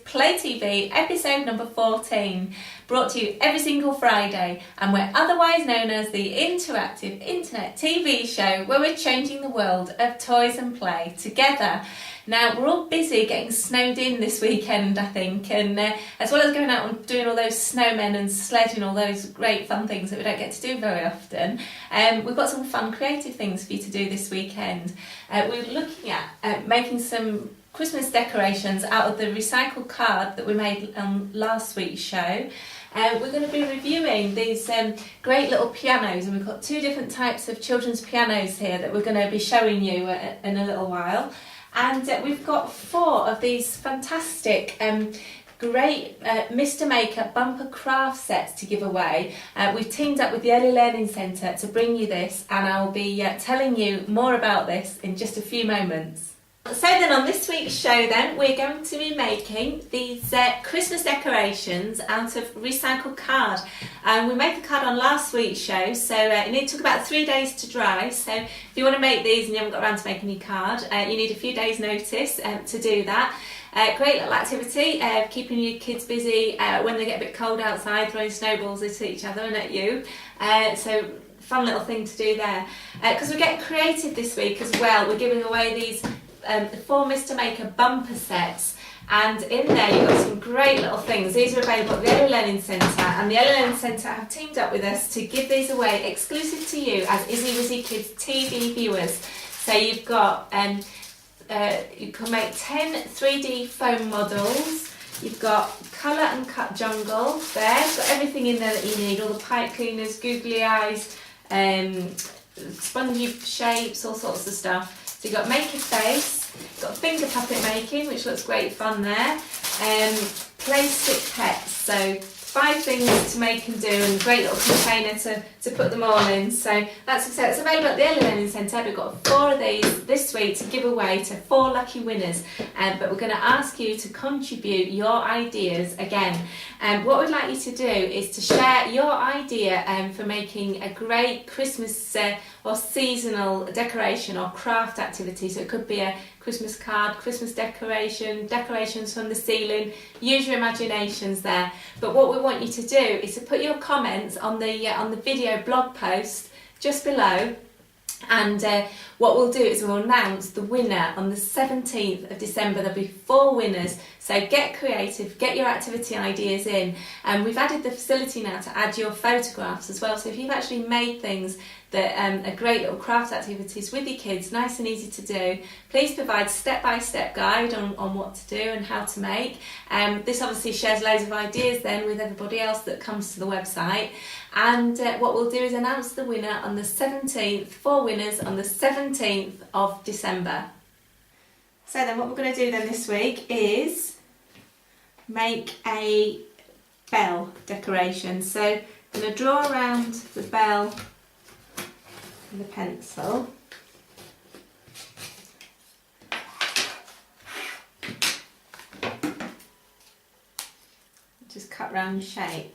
Play TV episode number 14, brought to you every single Friday, and we're otherwise known as the interactive internet TV show where we're changing the world of toys and play together. Now, we're all busy getting snowed in this weekend, I think, and as well as going out and doing all those snowmen and sledging, all those great fun things that we don't get to do very often, we've got some fun creative things for you to do this weekend. We're looking at making some Christmas decorations out of the recycled card that we made on last week's show. We're going to be reviewing these great little pianos, and we've got two different types of children's pianos here that we're going to be showing you in a little while. And we've got 4 of these fantastic great Mr Maker bumper craft sets to give away. We've teamed up with the Early Learning Centre to bring you this, and I'll be telling you more about this in just a few moments. So then, on this week's show then, we're going to be making these Christmas decorations out of recycled card. We made the card on last week's show, so it took about 3 days to dry. So if you want to make these and you haven't got around to making your card, you need a few days notice to do that. Great little activity, keeping your kids busy when they get a bit cold outside, throwing snowballs at each other and at you. So fun little thing to do there. Because we're getting creative this week as well, we're giving away these 4 Mr Maker bumper sets, and in there you've got some great little things. These are available at the Early Learning Centre, and the Early Learning Centre have teamed up with us to give these away exclusive to you as IzziwizziKids TV viewers. So you've got you can make 10 3D foam models. You've got colour and cut jungle there. You've got everything in there that you need, all the pipe cleaners, googly eyes, spongy shapes, all sorts of stuff. So you've got make a face, you've got finger puppet making, which looks great fun there, play stick pets, so 5 things to make and do, and a great little container to put them all in. So that's it's available at the Early Learning Centre. We've got 4 of these this week to give away to 4 lucky winners, but we're going to ask you to contribute your ideas again. What we'd like you to do is to share your idea for making a great Christmas or seasonal decoration or craft activity. So it could be a Christmas card, Christmas decoration, decorations from the ceiling. Use your imaginations there. But what we want you to do is to put your comments on the video blog post just below. And what we'll do is we'll announce the winner on the 17th of December. There'll be 4 winners, so get creative, get your activity ideas in. And we've added the facility now to add your photographs as well, so if you've actually made things that are great little craft activities with your kids, nice and easy to do, please provide step-by-step guide on what to do and how to make. This obviously shares loads of ideas then with everybody else that comes to the website. And what we'll do is announce the winner on the 17th, 4 winners on the 17th of December. So then what we're going to do then this week is make a bell decoration. So I'm going to draw around the bell with a pencil. Just cut round shape.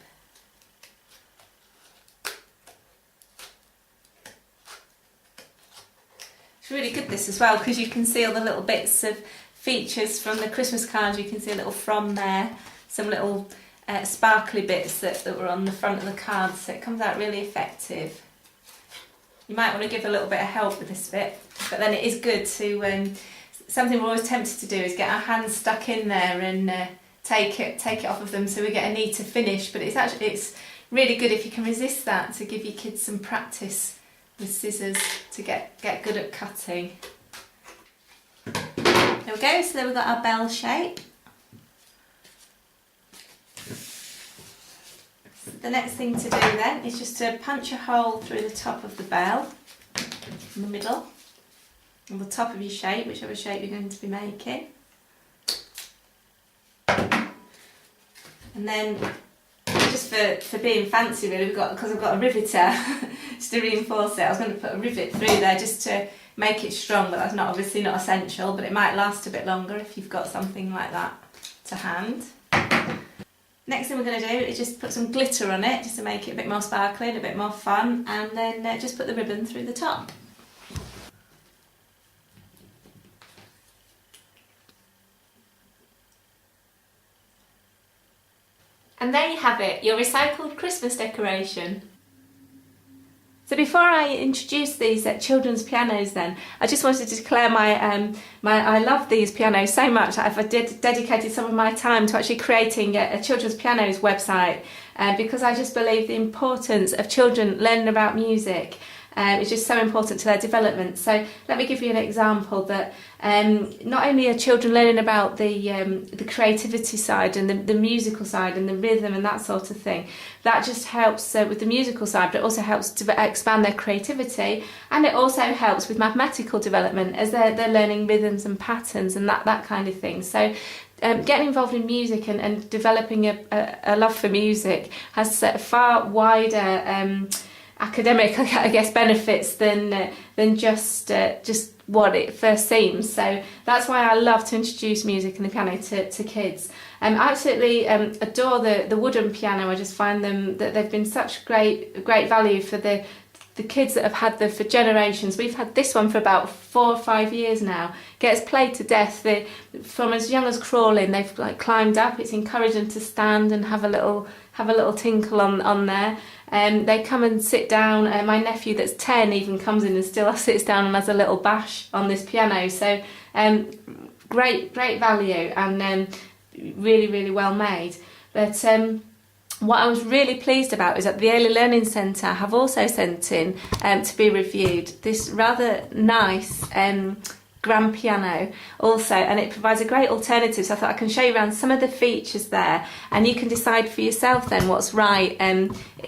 It's really good this as well, because you can see all the little bits of features from the Christmas cards. You can see a little from there, some little sparkly bits that were on the front of the cards, so it comes out really effective. You might want to give a little bit of help with this bit, but then it is good to, something we're always tempted to do is get our hands stuck in there and take it off of them, so we get a need to finish. But it's really good if you can resist that, to give your kids some practice with scissors to get good at cutting. There we go, so then we've got our bell shape. The next thing to do then is just to punch a hole through the top of the bell, in the middle, on the top of your shape, whichever shape you're going to be making. And then, just for being fancy really, because I've got a riveter, just to reinforce it, I was going to put a rivet through there just to make it strong, but that's obviously not essential, but it might last a bit longer if you've got something like that to hand. Next thing we're going to do is just put some glitter on it, just to make it a bit more sparkly and a bit more fun, and then just put the ribbon through the top. And there you have it, your recycled Christmas decoration. So before I introduce these children's pianos then, I just wanted to declare I love these pianos so much that I've dedicated some of my time to actually creating a children's pianos website because I just believe the importance of children learning about music. It's just so important to their development. So let me give you an example that not only are children learning about the creativity side and the musical side and the rhythm and that sort of thing. That just helps with the musical side, but it also helps to expand their creativity, and it also helps with mathematical development as they're learning rhythms and patterns and that kind of thing. So getting involved in music and developing a love for music has far wider academic, I guess, benefits than just what it first seems. So that's why I love to introduce music and the piano to kids. I absolutely adore the wooden piano. I just find that they've been such great value for the kids that have had them for generations. We've had this one for about 4 or 5 years now. Gets played to death. From as young as crawling, they've climbed up. It's encouraged them to stand and have a little tinkle on there. They come and sit down. My nephew that's 10 even comes in and still sits down and has a little bash on this piano. So great value and really well made. But what I was really pleased about is that the Early Learning Centre have also sent in to be reviewed this rather nice grand piano also, and it provides a great alternative. So I thought I can show you around some of the features there, and you can decide for yourself then what's right,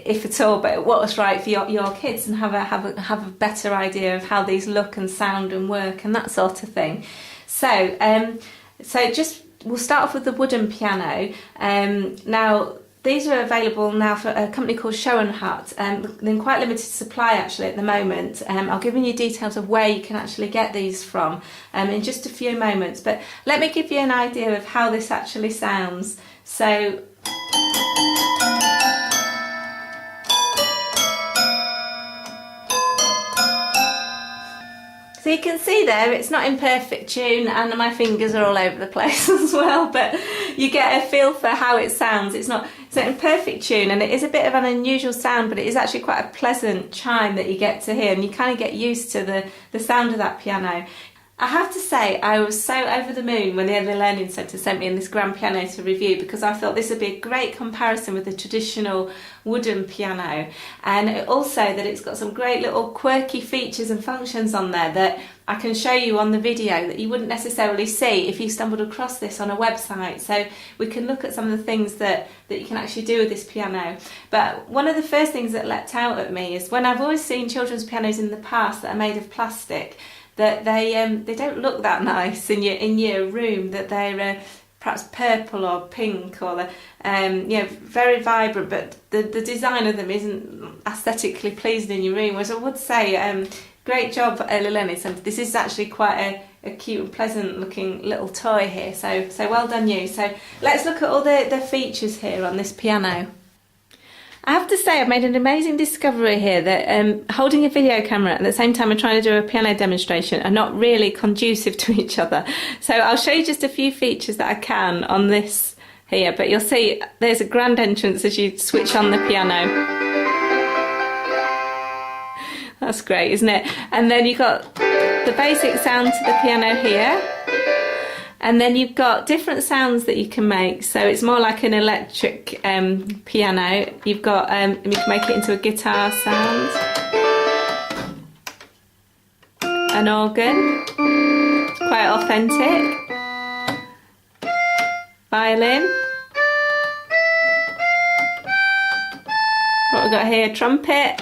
if at all, but what's right for your kids, and have a better idea of how these look and sound and work and that sort of thing. So we'll start off with the wooden piano. Now, these are available now for a company called Show and Hut. They're in quite limited supply actually at the moment. I'll give you details of where you can actually get these from in just a few moments. But let me give you an idea of how this actually sounds. So you can see there, it's not in perfect tune, and my fingers are all over the place as well, but you get a feel for how it sounds. It's not in perfect tune, and it is a bit of an unusual sound, but it is actually quite a pleasant chime that you get to hear, and you kind of get used to the sound of that piano. I have to say, I was so over the moon when the Early Learning Centre sent me in this grand piano to review, because I thought this would be a great comparison with the traditional wooden piano, and also that it's got some great little quirky features and functions on there that I can show you on the video that you wouldn't necessarily see if you stumbled across this on a website. So we can look at some of the things that you can actually do with this piano. But one of the first things that leapt out at me is when I've always seen children's pianos in the past that are made of plastic, that they don't look that nice in your room, that they're perhaps purple or pink or very vibrant, but the design of them isn't aesthetically pleasing in your room. Whereas I would say great job for Early Learning Centre. This is actually quite a cute and pleasant looking little toy here, so well done you. So let's look at all the features here on this piano. I have to say I've made an amazing discovery here that holding a video camera at the same time I'm trying to do a piano demonstration are not really conducive to each other. So I'll show you just a few features that I can on this here, but you'll see there's a grand entrance as you switch on the piano. That's great, isn't it? And then you've got the basic sound to the piano here. And then you've got different sounds that you can make. So it's more like an electric piano. You've got, you can make it into a guitar sound. An organ. Quite authentic. Violin. What we've got here, trumpet.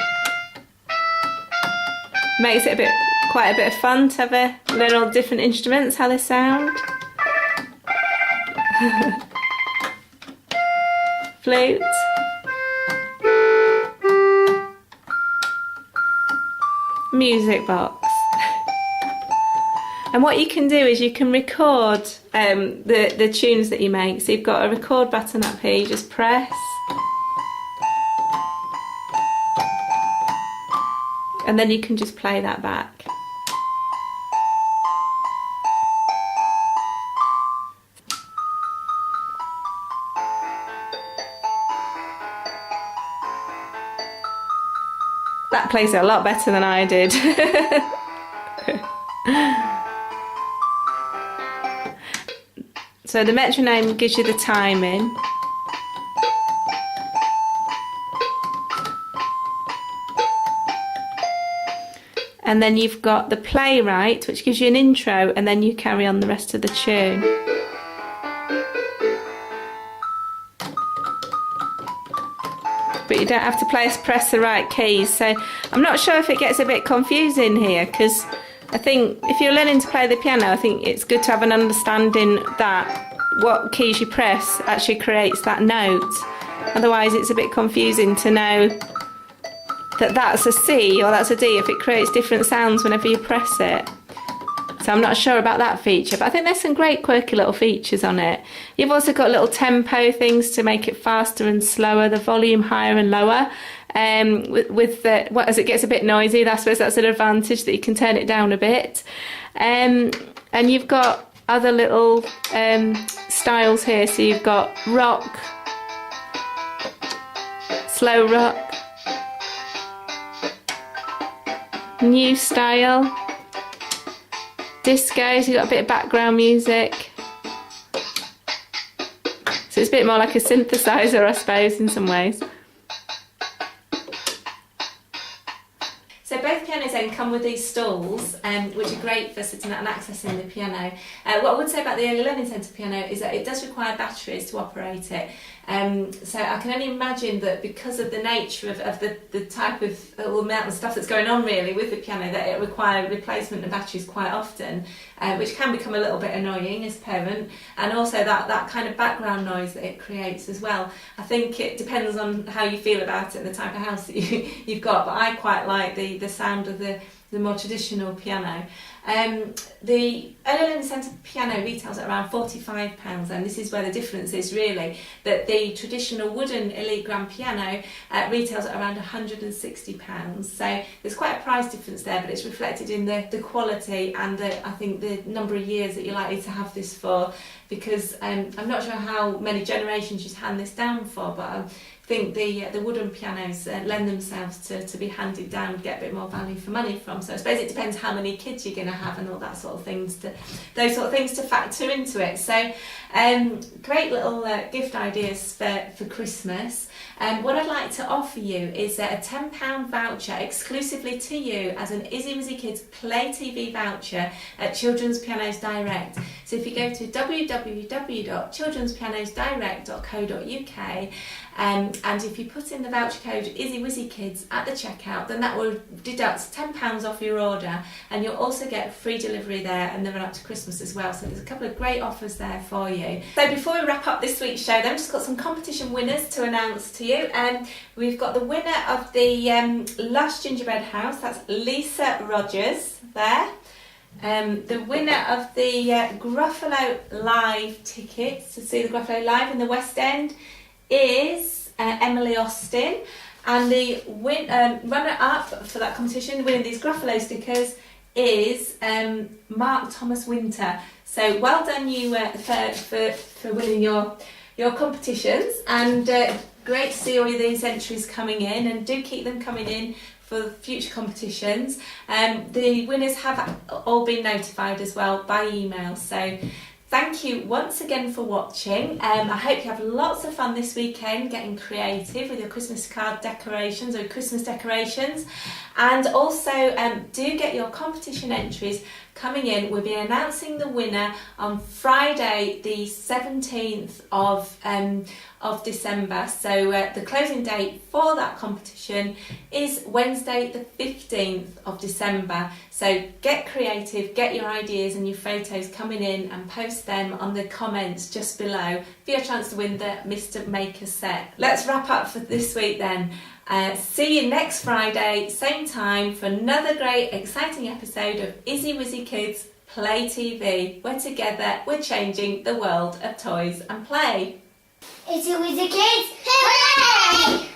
Makes it quite a bit of fun to have learn all different instruments, how they sound. Flute. Music box. And what you can do is you can record the tunes that you make. So you've got a record button up here, you just press. And then you can just play that back. That plays it a lot better than I did. So the metronome gives you the timing. And then you've got the playwright, which gives you an intro, and then you carry on the rest of the tune. But you don't have to press the right keys. So I'm not sure if it gets a bit confusing here, because I think if you're learning to play the piano, I think it's good to have an understanding that what keys you press actually creates that note. Otherwise it's a bit confusing to know that that's a C or that's a D if it creates different sounds whenever you press it. So I'm not sure about that feature, but I think there's some great quirky little features on it. You've also got little tempo things to make it faster and slower, the volume higher and lower. As it gets a bit noisy, I suppose that's an advantage that you can turn it down a bit. And you've got other little styles here. So you've got rock, slow rock, new style, disco, so you've got a bit of background music. So it's a bit more like a synthesizer, I suppose, in some ways. So both pianos then come with these stalls, which are great for sitting at and accessing the piano. What I would say about the Early Learning Centre piano is that it does require batteries to operate it. So I can only imagine that because of the nature of the type of amount of stuff that's going on really with the piano, that it requires replacement of batteries quite often, which can become a little bit annoying as a parent, and also that kind of background noise that it creates as well. I think it depends on how you feel about it and the type of house that you've got, but I quite like the sound of the more traditional piano. The Early Learning Centre piano retails at around £45, and this is where the difference is really, that the traditional wooden Elite Grand piano retails at around £160. So there's quite a price difference there, but it's reflected in the quality and I think the number of years that you're likely to have this for, because I'm not sure how many generations you'd hand this down for, but I think the wooden pianos lend themselves to be handed down, get a bit more value for money from. So I suppose it depends how many kids you're going to have and all that sort of things, those sort of things to factor into it. So great little gift ideas for Christmas. What I'd like to offer you is a £10 voucher exclusively to you as an IzziwizziKidsPlay TV voucher at Children's Pianos Direct. So if you go to www.childrenspianosdirect.co.uk and if you put in the voucher code IzziwizziKids at the checkout, then that will deduct £10 off your order, and you'll also get free delivery there and the run up to Christmas as well. So there's a couple of great offers there for you. So before we wrap up this week's show, then, I've just got some competition winners to announce to you. We've got the winner of the Lush Gingerbread House, that's Lisa Rogers there. The winner of the Gruffalo Live tickets to see the Gruffalo Live in the West End is Emily Austin, and the runner-up for that competition, winning these Gruffalo stickers, is Mark Thomas Winter. So well done you for winning your competitions, and great to see all of these entries coming in, and do keep them coming in for future competitions. The winners have all been notified as well by email. So thank you once again for watching. I hope you have lots of fun this weekend getting creative with your Christmas card decorations or Christmas decorations, and also do get your competition entries coming in. We'll be announcing the winner on Friday the 17th of December. So the closing date for that competition is Wednesday the 15th of December. So get creative, get your ideas and your photos coming in and post them on the comments just below for your chance to win the Mr. Maker set. Let's wrap up for this week then. See you next Friday, same time, for another great exciting episode of IzziwizziKids Play TV, where together we're changing the world of toys and play. IzziwizziKids, hooray!